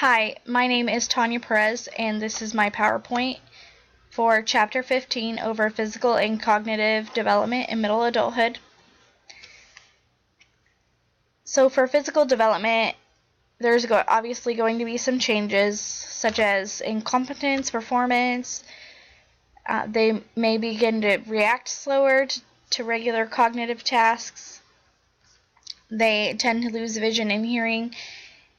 Hi, my name is Tanya Perez, and this is my PowerPoint for Chapter 15 over Physical and Cognitive Development in Middle Adulthood. So for physical development, there's obviously going to be some changes, such as incompetence, performance. They may begin to react slower to regular cognitive tasks. They tend to lose vision and hearing.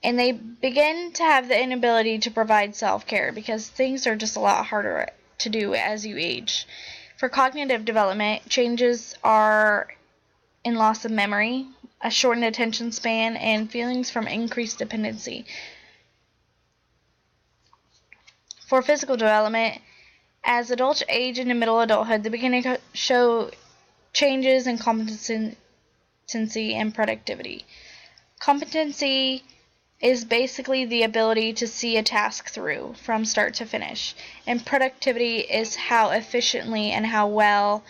And they begin to have the inability to provide self-care because things are just a lot harder to do as you age. For cognitive development, changes are in loss of memory, a shortened attention span, and feelings from increased dependency. For physical development, as adults age into middle adulthood, they begin to show changes in competency and productivity. Competency is basically the ability to see a task through from start to finish, and productivity is how efficiently and how well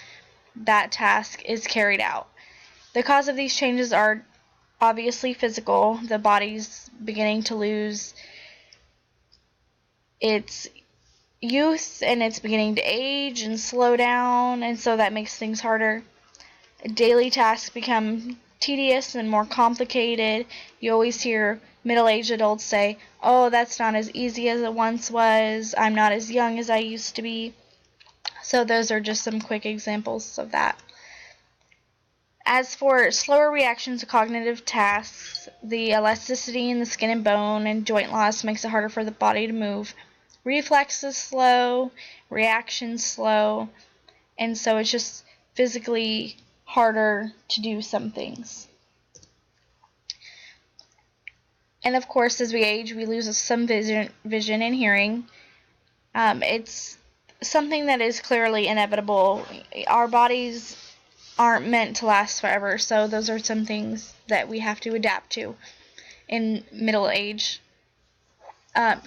that task is carried out. The cause of these changes are obviously physical. The body's beginning to lose its youth and it's beginning to age and slow down, and so that makes things harder. Daily tasks become tedious and more complicated. You always hear middle-aged adults say, "Oh, that's not as easy as it once was. I'm not as young as I used to be." So those are just some quick examples of that. As for slower reactions to cognitive tasks, the elasticity in the skin and bone and joint loss makes it harder for the body to move. Reflexes slow, reactions slow, and so it's just physically harder to do some things. And of course, as we age, we lose some vision and hearing. It's something that is clearly inevitable. Our bodies aren't meant to last forever, so those are some things that we have to adapt to in middle age.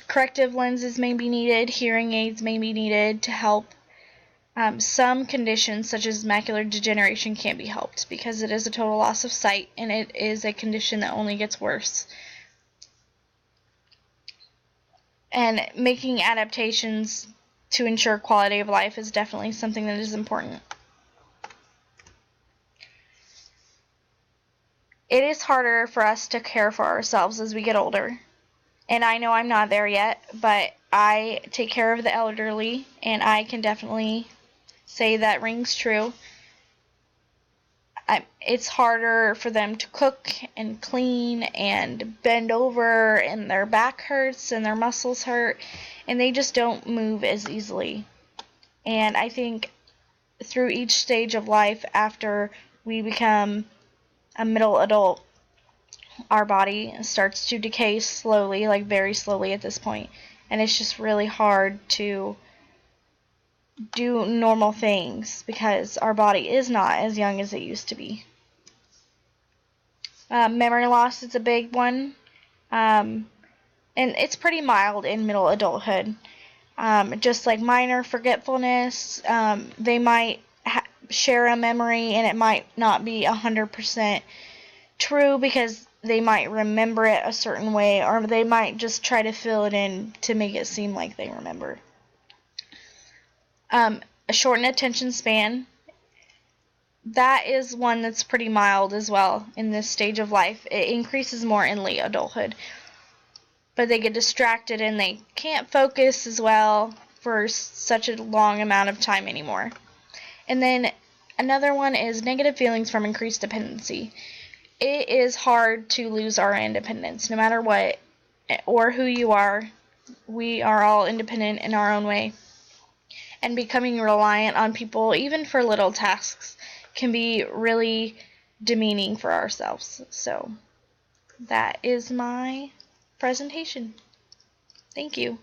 Corrective lenses may be needed, hearing aids may be needed to help. Some conditions, such as macular degeneration, can't be helped because it is a total loss of sight, and it is a condition that only gets worse. And making adaptations to ensure quality of life is definitely something that is important. It is harder for us to care for ourselves as we get older. And I know I'm not there yet, but I take care of the elderly, and I can definitely say that rings true. It's harder for them to cook and clean and bend over, and their back hurts and their muscles hurt, and they just don't move as easily. And I think through each stage of life after we become a middle adult, our body starts to decay slowly, like very slowly at this point, and it's just really hard to do normal things because our body is not as young as it used to be. Memory loss is a big one, and it's pretty mild in middle adulthood. Just like minor forgetfulness, they might share a memory and it might not be 100% true because they might remember it a certain way, or they might just try to fill it in to make it seem like they remember. A shortened attention span, that is one that's pretty mild as well in this stage of life. It increases more in late adulthood, but they get distracted and they can't focus as well for such a long amount of time anymore. And then another one is negative feelings from increased dependency. It is hard to lose our independence, no matter what or who you are. We are all independent in our own way. And becoming reliant on people, even for little tasks, can be really demeaning for ourselves. So that is my presentation. Thank you.